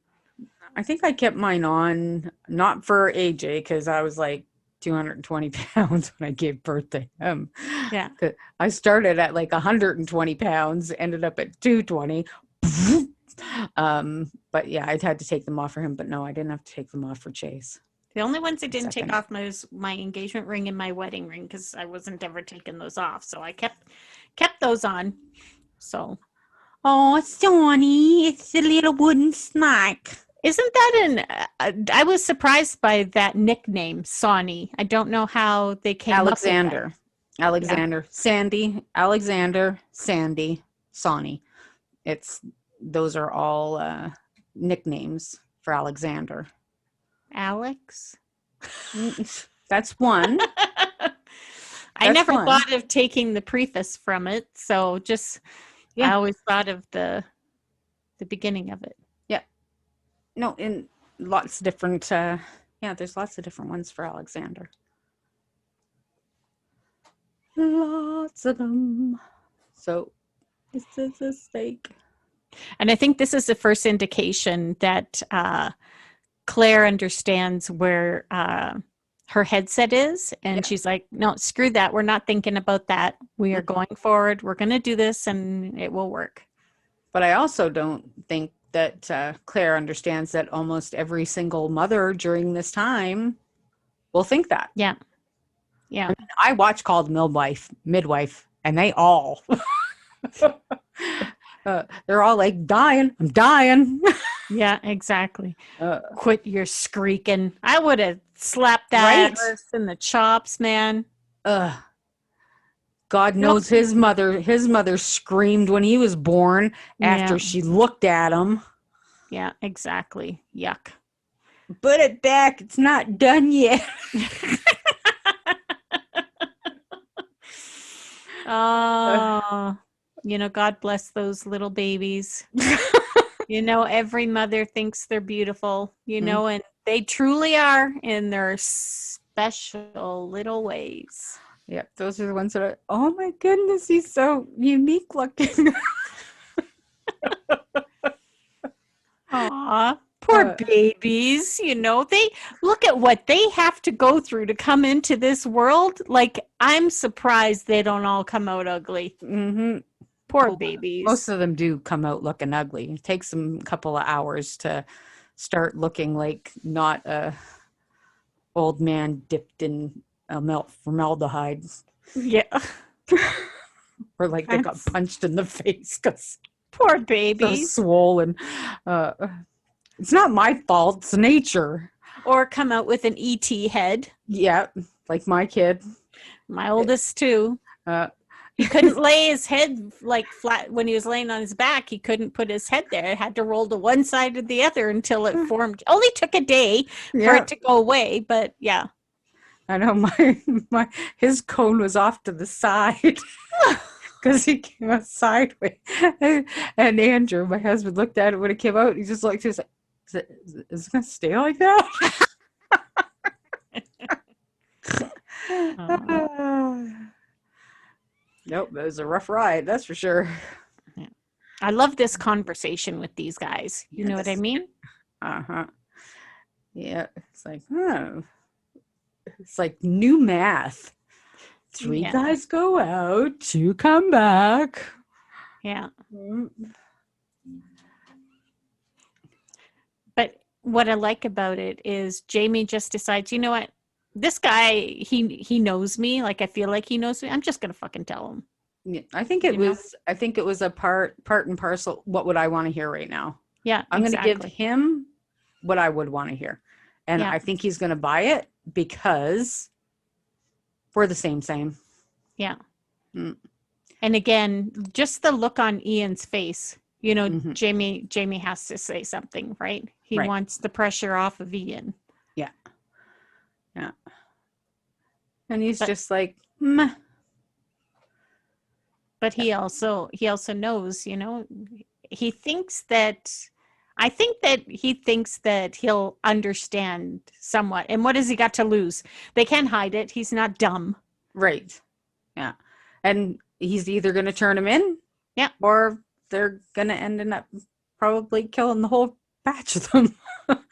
I think I kept mine on, not for AJ, because I was like 220 pounds when I gave birth to him. Yeah. I started at like 120 pounds, ended up at 220. But yeah, I'd had to take them off for him, but no, I didn't have to take them off for Chase. The only ones I didn't take off was my engagement ring and my wedding ring because I wasn't ever taking those off. So I kept those on. So, oh, Sonny, it's a little wooden snack. Isn't that I was surprised by that nickname, Sonny. I don't know how they came up with that. Alexander, Sandy, Alexander, Sandy, Sonny. Those are all nicknames for Alexander. Alex? That's one. I never thought of taking the preface from it. So just, I always thought of the beginning of it. Yeah. No, in lots of different, there's lots of different ones for Alexander. Lots of them. So this is a steak. And I think this is the first indication that Claire understands where her headset is. And she's like, no, screw that. We're not thinking about that. We are going forward. We're going to do this and it will work. But I also don't think that Claire understands that almost every single mother during this time will think that. Yeah. Yeah. I mean, I watch Called Midwife, and they all, they're all like, dying. I'm dying. Yeah, exactly. Quit your screeking. I would have slapped that ass in the chops, man. God knows his mother screamed when he was born after she looked at him. Yeah, exactly. Yuck. Put it back. It's not done yet. Oh, God bless those little babies. Every mother thinks they're beautiful, and they truly are in their special little ways. Yep, those are the ones that are, oh my goodness, he's so unique looking. Aw, poor babies. They look at what they have to go through to come into this world. Like, I'm surprised they don't all come out ugly. Mm-hmm. Poor babies. Most of them do come out looking ugly. It takes them a couple of hours to start looking like not a old man dipped in formaldehyde. Yeah. Or like they got punched in the face because poor babies. So swollen. It's not my fault. It's nature. Or come out with an ET head. Yeah, like my kid. My oldest too. He couldn't lay his head like flat when he was laying on his back. He couldn't put his head there. It had to roll to one side or the other until it formed. Only took a day for it to go away, but yeah. I know his cone was off to the side because he came out sideways. And Andrew, my husband, looked at it when it came out. He just looked. He was like, "Is it going to stay like that?" Nope, it was a rough ride, that's for sure. Yeah. I love this conversation with these guys. You know what I mean? Uh-huh. Yeah, it's like, it's like new math. 3 guys go out, 2 come back. Yeah. But what I like about it is Jamie just decides, you know what? This guy, he knows me. Like, I feel like he knows me. I'm just gonna fucking tell him. Yeah, I think it was a part and parcel. What would I want to hear right now? Yeah, I'm going to give him what I would want to hear, and I think he's going to buy it because we're the same. Yeah. Mm. And again, just the look on Ian's face. Jamie has to say something, right? He wants the pressure off of Ian. Yeah. Yeah. And he's just like, meh. But he also knows, he thinks that he thinks that he'll understand somewhat. And what has he got to lose? They can't hide it. He's not dumb. Right. Yeah. And he's either going to turn him in. Yeah. Or they're going to end up probably killing the whole batch of them.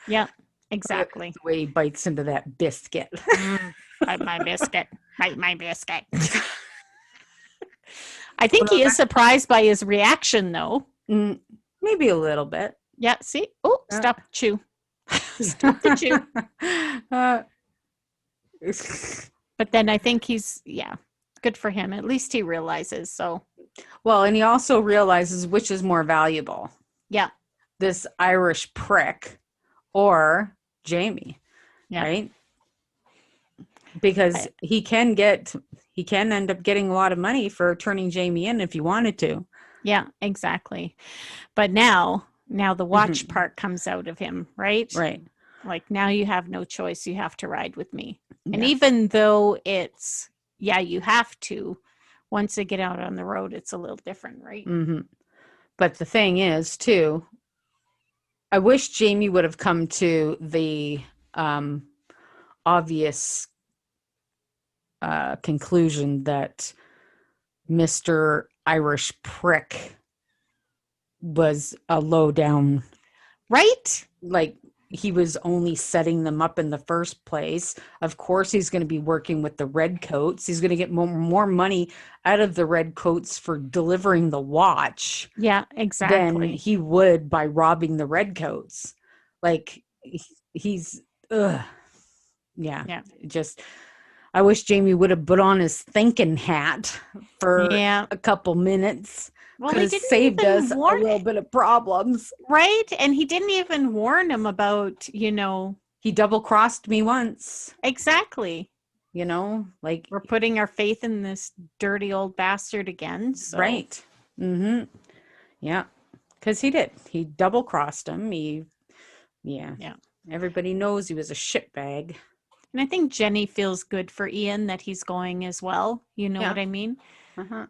Yeah. Exactly. The way he bites into that biscuit. Bite my biscuit. Bite my biscuit. I think he is surprised by his reaction, though. Maybe a little bit. Yeah. See? Oh, stop chew. Stop the chew. But then I think he's good for him. At least he realizes. So. Well, and he also realizes which is more valuable. Yeah. This Irish prick or Jamie, right? Because he can end up getting a lot of money for turning Jamie in if he wanted to. Yeah, exactly. But now the watch part comes out of him, right? Right. Like, now you have no choice. You have to ride with me. And even though it's yeah, you have to. Once they get out on the road, it's a little different, right? Mm-hmm. But the thing is, too, I wish Jamie would have come to the obvious conclusion that Mr. Irish prick was a low down, Right? like he was only setting them up in the first place. Of course, he's going to be working with the redcoats. He's going to get more money out of the redcoats for delivering the watch Yeah, than exactly. he would by robbing the redcoats. Like he's, ugh. Yeah, Yeah. just I wish Jamie would have put on his thinking hat for Yeah. a couple minutes. Well, Could he have didn't saved even us a warn, little bit of problems. right? And he didn't even warn him about, He double crossed me once, exactly. like, We're putting our faith in this dirty old bastard again. So. right. Mm-hmm. Yeah. Because he did. He double crossed him. Yeah. Everybody knows he was a shitbag. And I think Jenny feels good for Ian that he's going as well. You know what I mean? Uh-huh.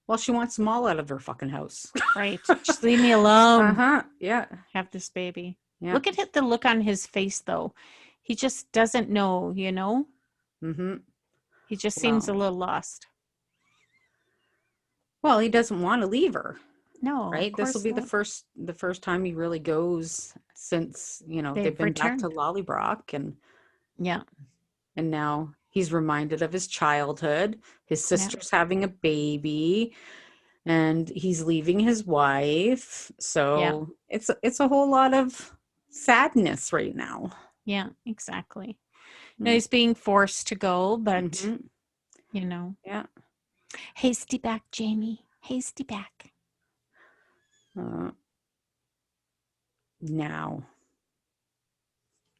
Well, she wants them all out of her fucking house. Right. Just leave me alone. Uh-huh. Yeah. Have this baby. Yeah. Look at the look on his face, though. He just doesn't know, Mm-hmm. He just seems a little lost. Well, he doesn't want to leave her. No. Right? This will be the first time he really goes since, they've been back to Lollybrock and yeah. And now he's reminded of his childhood. His sister's having a baby and he's leaving his wife. So it's a whole lot of sadness right now. Yeah, exactly. Now he's being forced to go, but Yeah. Hasty back, Jamie. Hasty back. Now.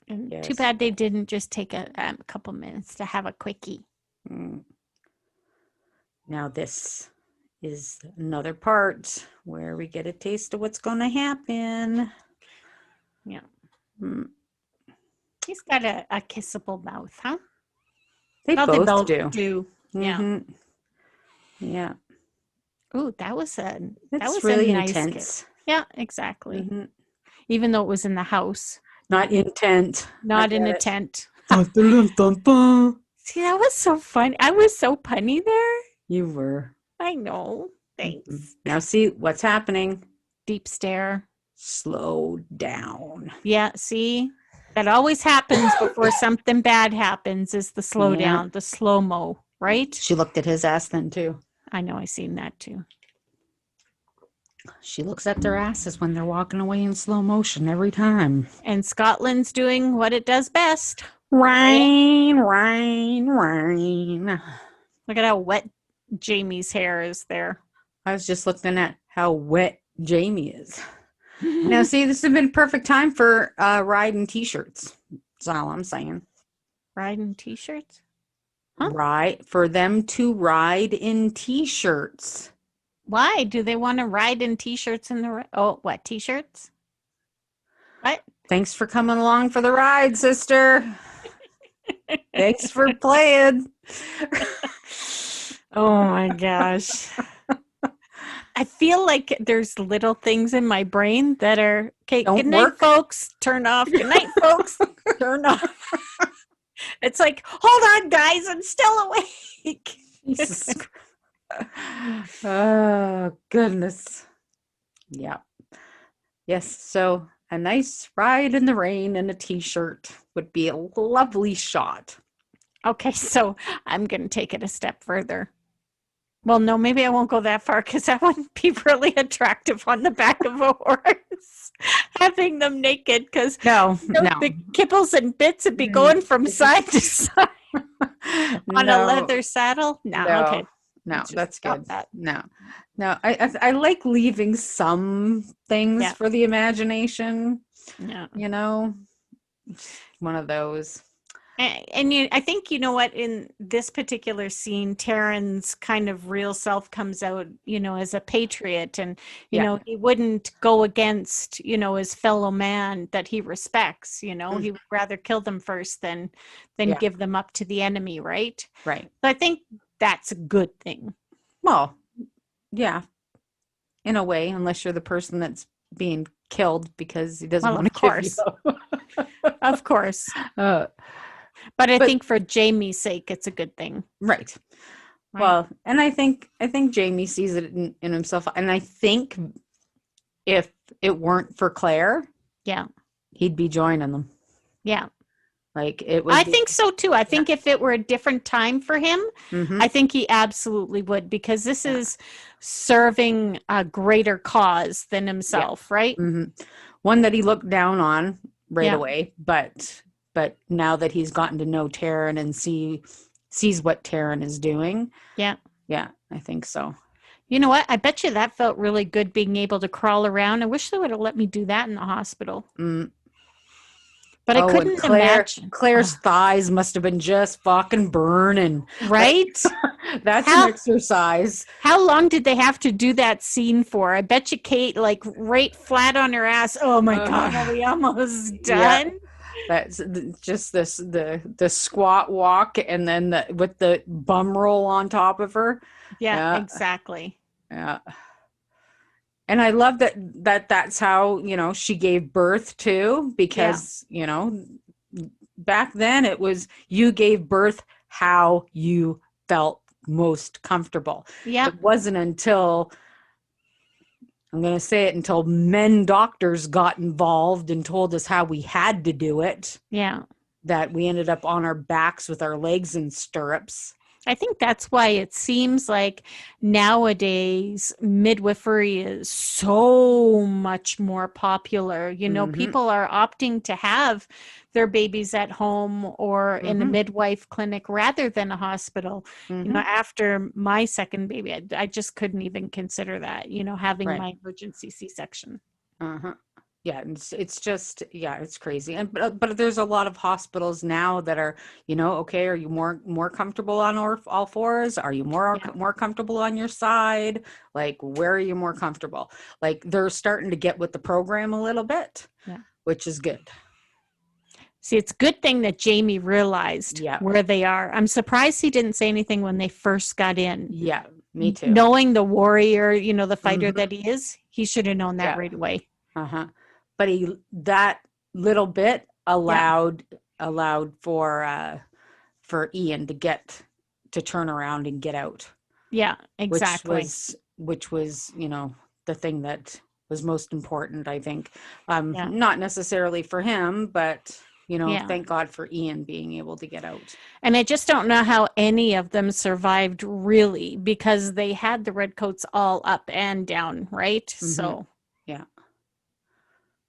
And too bad they didn't just take a couple minutes to have a quickie. Now this is another part where we get a taste of what's going to happen. Yeah. He's got a kissable mouth, huh? They both do. Yeah. Mm-hmm. Yeah. Ooh, that was really a nice intense. Kiss. Yeah, exactly. Mm-hmm. Even though it was in the house. Not in tent. Not in a tent. See, that was so fun. I was so punny there. You were. I know. Thanks. Mm-hmm. Now see what's happening. Deep stare. Slow down. Yeah, see? That always happens before something bad happens is the slow down, the slow-mo, right? She looked at his ass then too. I know, I seen that too. She looks at their asses when they're walking away in slow motion every time. And Scotland's doing what it does best. Rain, rain, rain. Look at how wet Jamie's hair is there. I was just looking at how wet Jamie is. Now, see, this has been a perfect time for riding t-shirts. That's all I'm saying. Riding t-shirts? Huh? For them to ride in t-shirts. Why? Do they want to ride in t-shirts in the... Oh, what? T-shirts? What? Thanks for coming along for the ride, sister. Thanks for playing. Oh, my gosh. I feel like there's little things in my brain that are... Okay, good night, folks. Turn off. Good night, folks. Turn off. It's like, hold on, guys. I'm still awake. Jesus. Oh, goodness. Yeah. Yes, so a nice ride in the rain in a t-shirt would be a lovely shot. Okay, so I'm going to take it a step further. Well, no, maybe I won't go that far because that wouldn't be really attractive on the back of a horse. Having them naked because the kibbles and bits would be going from side to side on a leather saddle. No, okay. No, that's good. No, I like leaving some things for the imagination. Yeah. One of those. I think, you know what, in this particular scene, Taryn's kind of real self comes out, as a patriot, and, Yeah. he wouldn't go against, his fellow man that he respects, Mm. he would rather kill them first than Yeah. give them up to the enemy, right? Right. So I think that's a good thing. Well, yeah, in a way, unless you're the person that's being killed because he doesn't Well, want of to give you course, up. of course. Uh, But I but think for Jamie's sake, it's a good thing, right. right? Well, and I think Jamie sees it in himself, and I think if it weren't for Claire, Yeah. he'd be joining them. Yeah. Like it I would be. think so too. I Yeah. think if it were a different time for him, Mm-hmm. I think he absolutely would, because this Yeah. is serving a greater cause than Yeah. himself, right? Mm-hmm. One that he looked down on right Yeah. away, but now that he's gotten to know Taryn and sees what Taryn is doing, Yeah. yeah, I think so. You know what? I bet you that felt really good, being able to crawl around. I wish they would have let me do that in the hospital. Mm. But I Oh, and couldn't imagine. Claire's thighs must have been just fucking burning. Right? That's How- an exercise. How long did they have to do that scene for? I bet you Kate, like, right flat on her ass. Oh my God, are we almost Yeah. done? That's just the squat walk, and then with the bum roll on top of her. Yeah, Yeah. exactly. Yeah. And I love that's how, she gave birth to, because, back then it was, you gave birth how you felt most comfortable. Yeah. It wasn't until, I'm going to say it, until men doctors got involved and told us how we had to do it, Yeah. that we ended up on our backs with our legs in stirrups. I think that's why it seems like nowadays midwifery is so much more popular. Mhm. People are opting to have their babies at home or in a Mhm. midwife clinic rather than a hospital. Mhm. After my second baby, I just couldn't even consider that, having Right. my emergency C-section. Uh-huh. Yeah, it's just, yeah, it's crazy. And but there's a lot of hospitals now that are, okay, are you more comfortable on all fours? Are you more comfortable on your side? Like, where are you more comfortable? Like, they're starting to get with the program a little bit, which is good. See, it's a good thing that Jamie realized where they are. I'm surprised he didn't say anything when they first got in. Yeah, me too. Knowing the warrior, the fighter that he is, he should have known that right away. Uh-huh. But that little bit allowed for Ian to turn around and get out. Yeah, exactly. Which was, the thing that was most important, I think. Not necessarily for him, but thank God for Ian being able to get out. And I just don't know how any of them survived, really, because they had the redcoats all up and down, right? Mm-hmm. So yeah.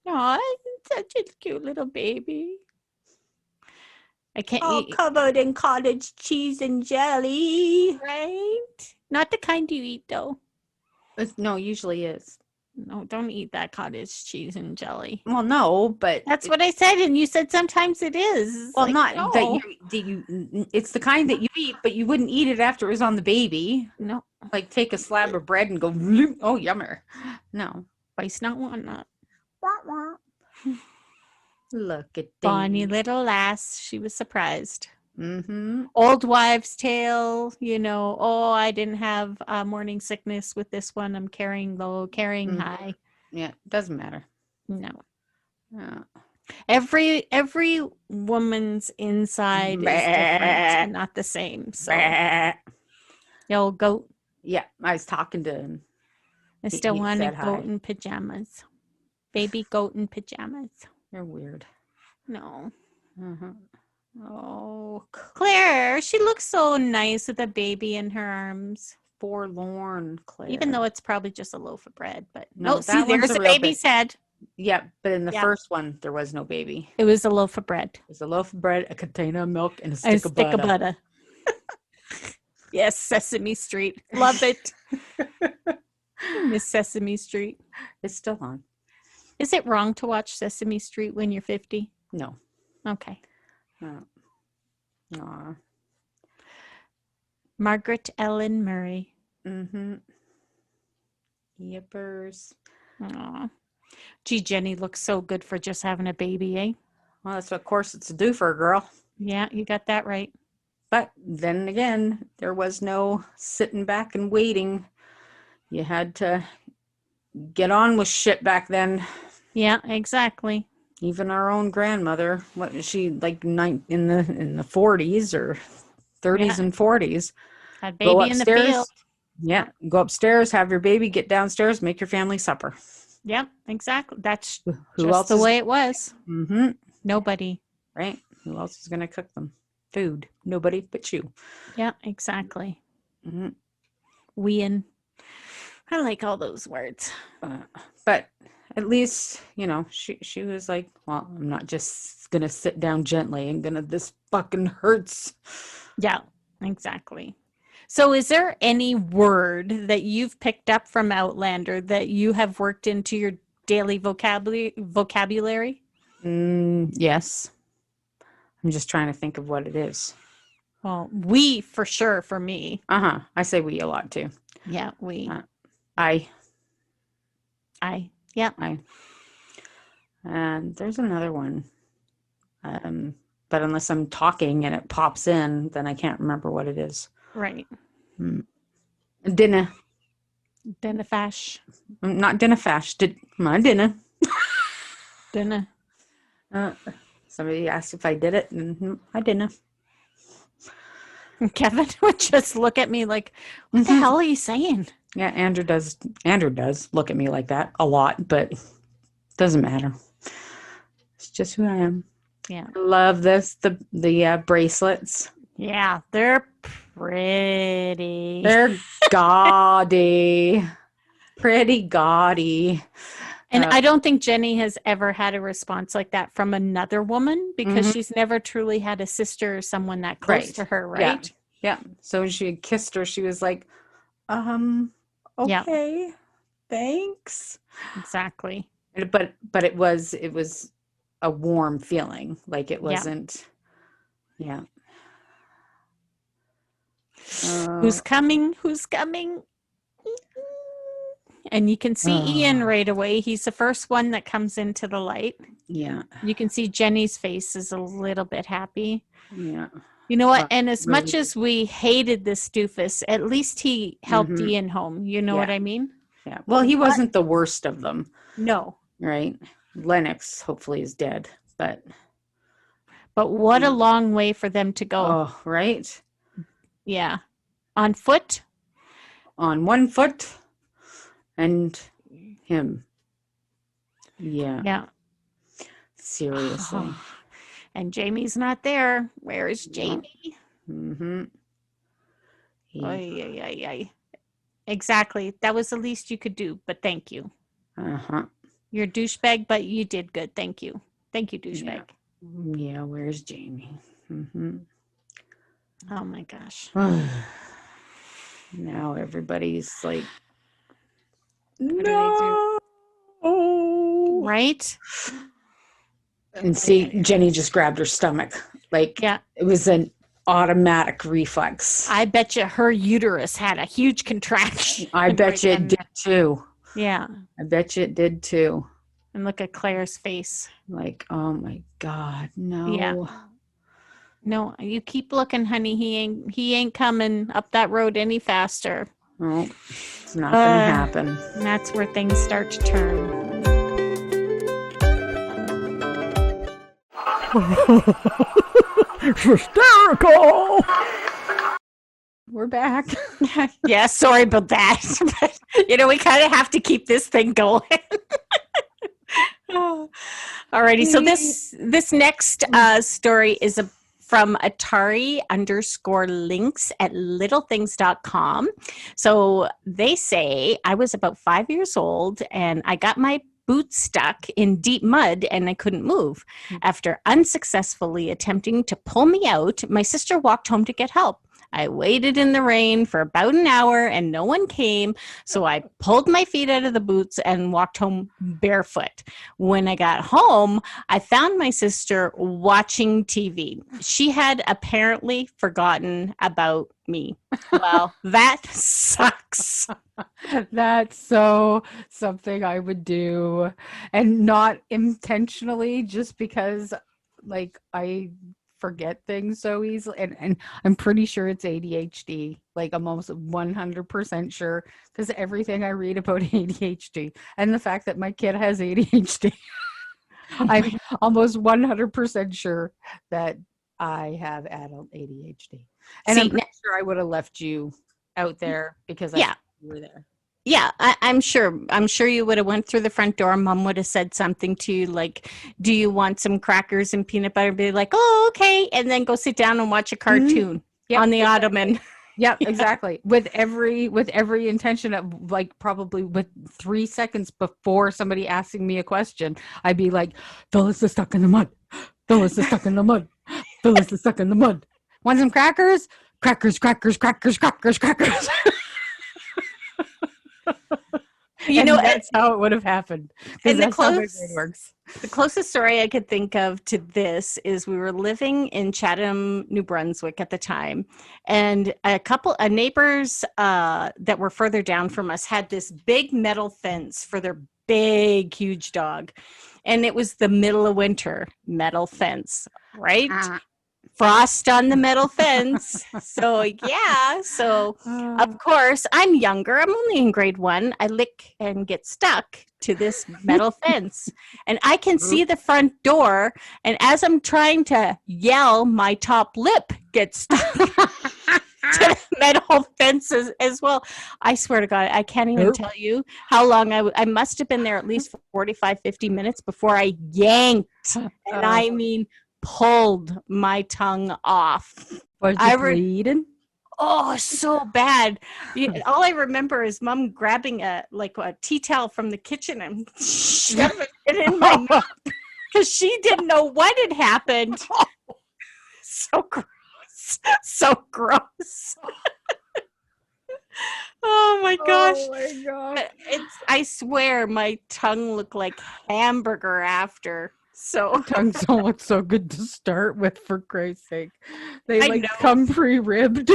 Oh, such a cute little baby. I can't all eat. Covered in cottage cheese and jelly. Right? Not the kind you eat, though. No, usually is. No, don't eat that cottage cheese and jelly. Well, no, but that's what I said, and you said sometimes it is. Well, not no. that you. It's the kind that you eat, but you wouldn't eat it after it was on the baby. No, like take a slab of bread and go, oh, yummer. No, Vice not want that. Look at Bonnie little lass. She was surprised. Mm-hmm. Old wives' tale. I didn't have morning sickness with this one. I'm carrying low, carrying high. Yeah, doesn't matter. No. Every woman's inside is different and not the same. So, the old goat. Yeah, I was talking to him. I still want a goat in pajamas. Baby goat in pajamas. You're weird. No. Uh-huh. Oh, Claire, she looks so nice with a baby in her arms. Forlorn, Claire. Even though it's probably just a loaf of bread, but no, see, there's a baby's head. Yeah, but in the first one, there was no baby. It was a loaf of bread. It was a loaf of bread, a container of milk, and a stick of butter. Yes, Sesame Street. Love it. Miss Sesame Street. It's still on. Is it wrong to watch Sesame Street when you're 50? No. Okay. Aw. Margaret Ellen Murray. Mm-hmm. Yippers. Aw. Gee, Jenny looks so good for just having a baby, eh? Well, that's what corsets do for a girl. Yeah, you got that right. But then again, there was no sitting back and waiting. You had to get on with shit back then. Yeah, exactly. Even our own grandmother, what was she like in the 40s or 30s Yeah. and 40s? Had Go baby in the field. upstairs. Yeah, go upstairs, have your baby, get downstairs, make your family supper. Yep, exactly. That's Who just else the is? way it was. Mm-hmm. Nobody. Right? Who else is going to cook them? Food. Nobody but you. Yeah, exactly. Mm-hmm. Wean. I like all those words. But at least, you know, she was like, well, I'm not just going to sit down gently. I'm going to, this fucking hurts. Yeah, exactly. So is there any word that you've picked up from Outlander that you have worked into your daily vocabulary? Yes. I'm just trying to think of what it is. Well, we for sure for me. Uh-huh. I say we a lot too. Yeah, we. I. Yeah. And there's another one. But unless I'm talking and it pops in, then I can't remember what it is. Right. Dinner. Dinnerfash. Not dinnerfash. Dinner. Dinner. Somebody asked if I did it, and I didn't. Kevin would just look at me like, what the hell are you saying? Yeah, Andrew does look at me like that a lot, but it doesn't matter. It's just who I am. Yeah. I love this, the bracelets. Yeah, they're pretty. They're gaudy. Pretty gaudy. And I don't think Jenny has ever had a response like that from another woman because she's never truly had a sister or someone that close to her, right? Yeah. So when she had kissed her, she was like, okay, thanks. Exactly. But it was a warm feeling. Like it wasn't, Who's coming? Who's coming? And you can see Ian right away. He's the first one that comes into the light. Yeah. You can see Jenny's face is a little bit happy. Yeah. You know what? And as much as we hated this doofus, at least he helped Ian home. You know what I mean? Yeah. Well, he wasn't the worst of them. No. Right? Lennox hopefully is dead, but what a long way for them to go. Oh, right? Yeah. On foot? On one foot. And him. Yeah. Yeah. Seriously. And Jamie's not there. Where is Jamie? Mm-hmm. Yeah. Exactly. That was the least you could do, but thank you. Uh-huh. You're a douchebag, but you did good. Thank you. Thank you, douchebag. Yeah, where's Jamie? Mm-hmm. Oh my gosh. Now everybody's like, no. Right? And see, Jenny just grabbed her stomach. Like, it was an automatic reflex. I bet you her uterus had a huge contraction. I bet you it did too. Yeah. I bet you it did too. And look at Claire's face. Like, oh my God, no. Yeah. No, you keep looking, honey. He ain't coming up that road any faster. No, it's not gonna happen. And that's where things start to turn. SISterical. We're back. Yeah, sorry about that. But, we kind of have to keep this thing going. Alrighty, so this next story is from Atari_links at littlethings.com. So they say, I was about 5 years old and I got my boot stuck in deep mud and I couldn't move. After unsuccessfully attempting to pull me out, my sister walked home to get help. I waited in the rain for about an hour and no one came. So I pulled my feet out of the boots and walked home barefoot. When I got home, I found my sister watching TV. She had apparently forgotten about me. Well, that sucks. That's so something I would do, and not intentionally, just because like I forget things so easily, and I'm pretty sure it's ADHD. Like I'm almost 100% sure, because everything I read about ADHD and the fact that my kid has ADHD, I'm almost 100% sure that I have adult ADHD. And I'm pretty sure I would have left you out there because you were there. Yeah, I'm sure. I'm sure you would have went through the front door. Mom would have said something to you like, "Do you want some crackers and peanut butter?" Be like, "Oh, okay," and then go sit down and watch a cartoon on the ottoman. Yep, exactly. With every intention of, like, probably with 3 seconds before somebody asking me a question, I'd be like, "Phyllis is stuck in the mud. Phyllis is stuck in the mud. Phyllis is stuck in the mud. Want some crackers? Crackers, crackers, crackers, crackers, crackers." That's how it would have happened. And that's how my brain works. The closest story I could think of to this is we were living in Chatham, New Brunswick at the time, and a neighbors that were further down from us had this big metal fence for their big, huge dog, and it was the middle of winter. Metal fence, right? Frost on the metal fence. So of course I'm younger. I'm only in grade 1. I lick and get stuck to this metal fence, and I can see the front door. And as I'm trying to yell, my top lip gets stuck to the metal fence as well. I swear to God, I can't even tell you how long I must have been there at least 45, 50 minutes before I yanked. And I mean, pulled my tongue off. Was you bleeding? Oh, so bad. All I remember is Mom grabbing a tea towel from the kitchen and shoving it in my mouth because she didn't know what had happened. So gross. So gross. Oh my gosh. Oh my God. I swear my tongue looked like hamburger after. So tongues don't look so good to start with, for Christ's sake. They come pre-ribbed.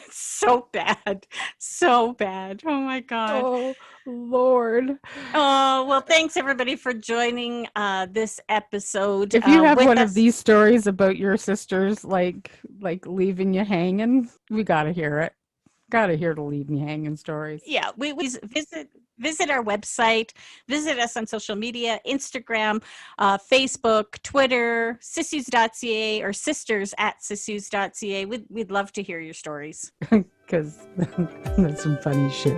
So bad. So bad. Oh my God. Oh Lord. Oh, well, thanks everybody for joining this episode. If you have one of these stories about your sisters like leaving you hanging, we gotta hear it. Gotta hear the leave me hanging stories. Yeah, we visit our website, visit us on social media, Instagram, Facebook, Twitter, SIssues.ca or sisters@SIssues.ca. We'd love to hear your stories. Because that's some funny shit.